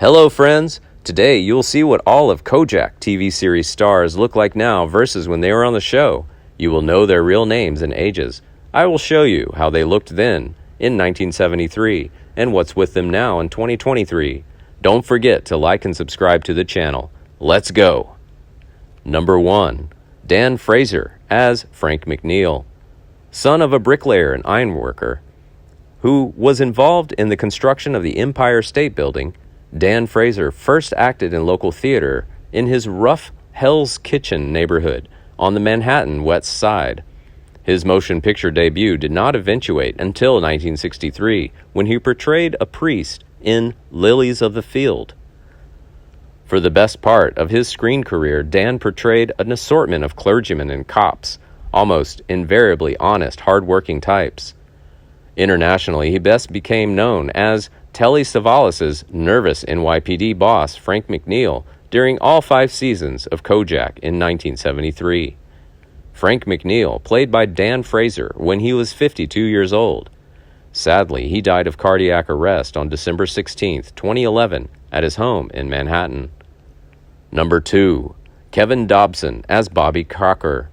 Hello friends! Today you'll see what all of KOJAK TV series stars look like now versus when they were on the show. You will know their real names and ages. I will show you how they looked then, in 1973, and what's with them now in 2023. Don't forget to like and subscribe to the channel. Let's go! Number 1. Dan Fraser as Frank McNeil. Son of a bricklayer and ironworker who was involved in the construction of the Empire State Building, Dan Fraser first acted in local theater in his rough Hell's Kitchen neighborhood on the Manhattan West Side. His motion picture debut did not eventuate until 1963, when he portrayed a priest in Lilies of the Field. For the best part of his screen career, Dan portrayed an assortment of clergymen and cops, almost invariably honest, hard-working types. Internationally, he best became known as Telly Savalas' nervous NYPD boss, Frank McNeil, during all 5 seasons of KOJAK in 1973. Frank McNeil played by Dan Fraser when he was 52 years old. Sadly, he died of cardiac arrest on December 16, 2011, at his home in Manhattan. Number 2. Kevin Dobson as Bobby Crocker.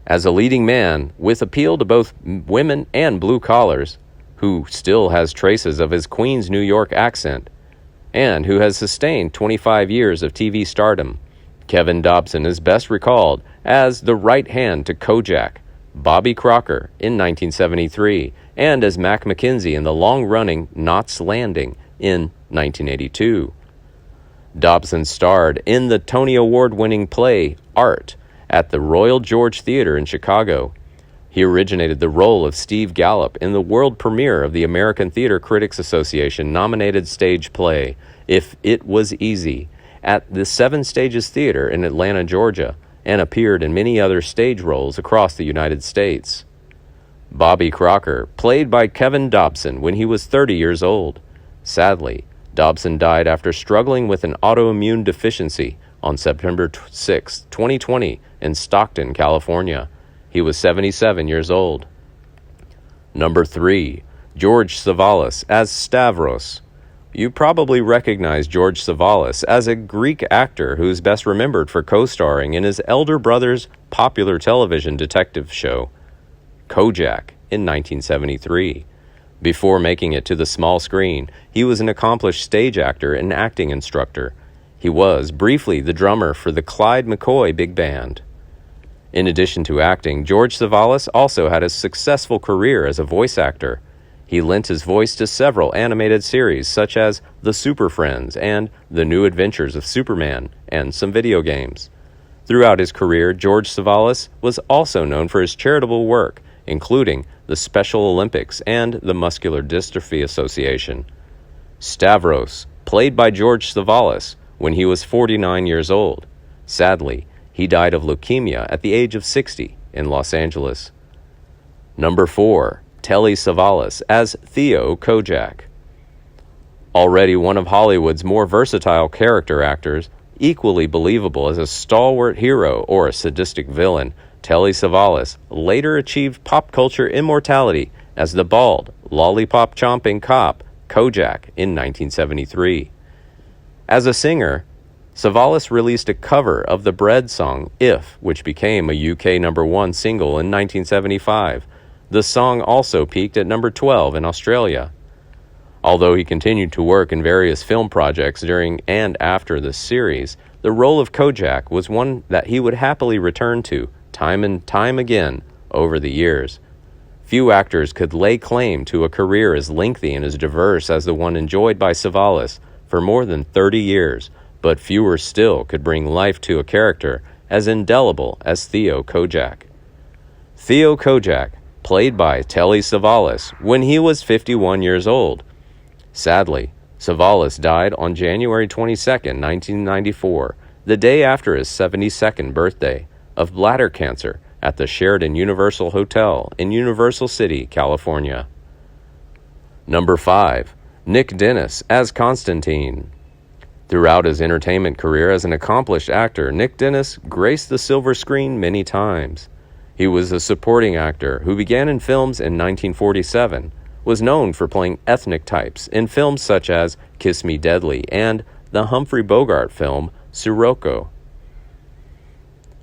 As a leading man with appeal to both women and blue collars, who still has traces of his Queens, New York accent, and who has sustained 25 years of TV stardom, Kevin Dobson is best recalled as the right hand to KOJAK, Bobby Crocker in 1973, and as Mac McKenzie in the long-running Knots Landing in 1982. Dobson starred in the Tony Award-winning play Art at the Royal George Theatre in Chicago. He originated the role of Steve Gallup in the world premiere of the American Theater Critics Association nominated stage play, If It Was Easy, at the Seven Stages Theater in Atlanta, Georgia, and appeared in many other stage roles across the United States. Bobby Crocker, played by Kevin Dobson when he was 30 years old. Sadly, Dobson died after struggling with an autoimmune deficiency on September 6, 2020, in Stockton, California. He was 77 years old. Number 3. George Savalas as Stavros. You probably recognize George Savalas as a Greek actor who is best remembered for co-starring in his elder brother's popular television detective show, KOJAK, in 1973. Before making it to the small screen, he was an accomplished stage actor and acting instructor. He was, briefly, the drummer for the Clyde McCoy Big Band. In addition to acting, George Savalas also had a successful career as a voice actor. He lent his voice to several animated series such as The Super Friends and The New Adventures of Superman, and some video games. Throughout his career, George Savalas was also known for his charitable work, including the Special Olympics and the Muscular Dystrophy Association. Stavros, played by George Savalas when he was 49 years old. Sadly, he died of leukemia at the age of 60 in Los Angeles. Number 4. Telly Savalas as Theo KOJAK. Already one of Hollywood's more versatile character actors, equally believable as a stalwart hero or a sadistic villain, Telly Savalas later achieved pop culture immortality as the bald, lollipop-chomping cop KOJAK in 1973. As a singer, Savalas released a cover of the Bread song If, which became a UK number 1 single in 1975. The song also peaked at number 12 in Australia. Although he continued to work in various film projects during and after the series, the role of KOJAK was one that he would happily return to time and time again over the years. Few actors could lay claim to a career as lengthy and as diverse as the one enjoyed by Savalas for more than 30 years, but fewer still could bring life to a character as indelible as Theo KOJAK. Theo KOJAK, played by Telly Savalas when he was 51 years old. Sadly, Savalas died on January 22, 1994, the day after his 72nd birthday, of bladder cancer at the Sheraton Universal Hotel in Universal City, California. Number 5. Nick Dennis as Constantine. Throughout his entertainment career as an accomplished actor, Nick Dennis graced the silver screen many times. He was a supporting actor who began in films in 1947, was known for playing ethnic types in films such as Kiss Me Deadly and the Humphrey Bogart film Sirocco.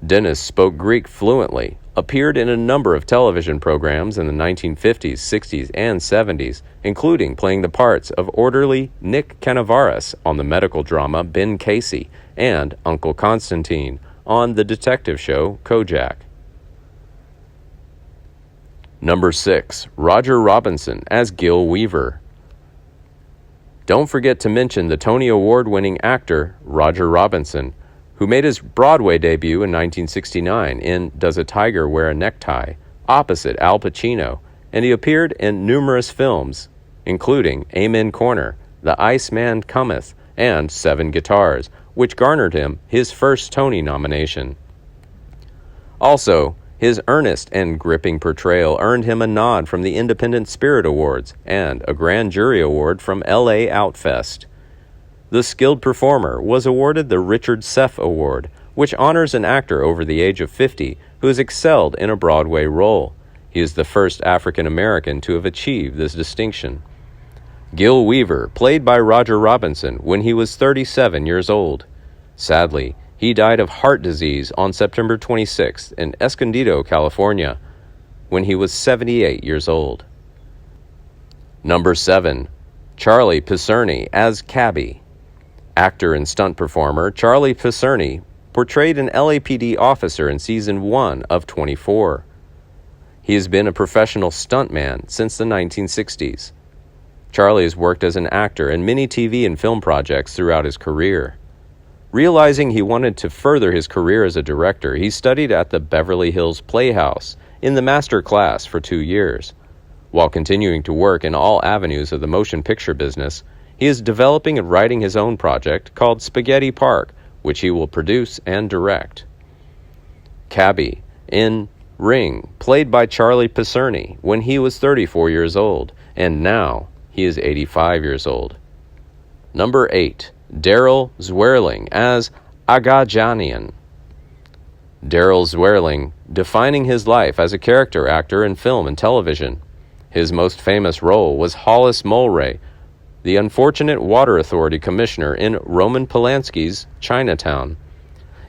Dennis spoke Greek fluently, appeared in a number of television programs in the 1950s, 60s, and 70s, including playing the parts of orderly Nick Canaveras on the medical drama Ben Casey and Uncle Constantine on the detective show KOJAK. Number 6. Roger Robinson as Gil Weaver. Don't forget to mention the Tony Award-winning actor Roger Robinson, who made his Broadway debut in 1969 in Does a Tiger Wear a Necktie, opposite Al Pacino, and he appeared in numerous films, including Amen Corner, The Iceman Cometh, and Seven Guitars, which garnered him his first Tony nomination. Also, his earnest and gripping portrayal earned him a nod from the Independent Spirit Awards and a Grand Jury Award from LA Outfest. The skilled performer was awarded the Richard Seff Award, which honors an actor over the age of 50 who has excelled in a Broadway role. He is the first African American to have achieved this distinction. Gil Weaver played by Roger Robinson when he was 37 years old. Sadly, he died of heart disease on September 26th in Escondido, California, when he was 78 years old. Number 7. Charlie Picerni as Cabby. Actor and stunt performer Charlie Picerni portrayed an LAPD officer in Season 1 of 24. He has been a professional stuntman since the 1960s. Charlie has worked as an actor in many TV and film projects throughout his career. Realizing he wanted to further his career as a director, he studied at the Beverly Hills Playhouse in the master class for 2 years. While continuing to work in all avenues of the motion picture business, he is developing and writing his own project called Spaghetti Park, which he will produce and direct. Cabby in Ring, played by Charlie Picerni when he was 34 years old, and now he is 85 years old. Number 8. Daryl Zwerling as Agajanian. Daryl Zwerling, defining his life as a character actor in film and television. His most famous role was Hollis Mulray, the unfortunate Water Authority Commissioner in Roman Polanski's Chinatown.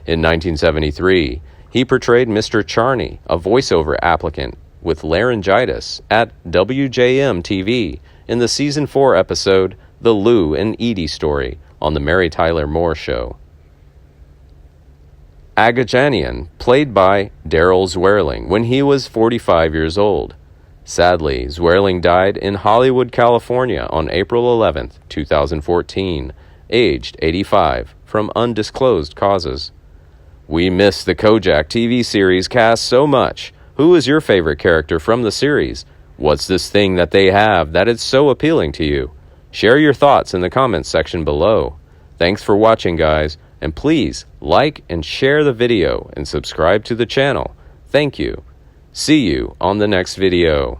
In 1973, he portrayed Mr. Charney, a voiceover applicant with laryngitis, at WJM-TV in the Season 4 episode The Lou and Edie Story on The Mary Tyler Moore Show. Agajanian, played by Daryl Zwerling when he was 45 years old. Sadly, Zwerling died in Hollywood, California on April 11, 2014, aged 85, from undisclosed causes. We miss the KOJAK TV series cast so much. Who is your favorite character from the series? What's this thing that they have that is so appealing to you? Share your thoughts in the comments section below. Thanks for watching, guys, and please like and share the video and subscribe to the channel. Thank you. See you on the next video.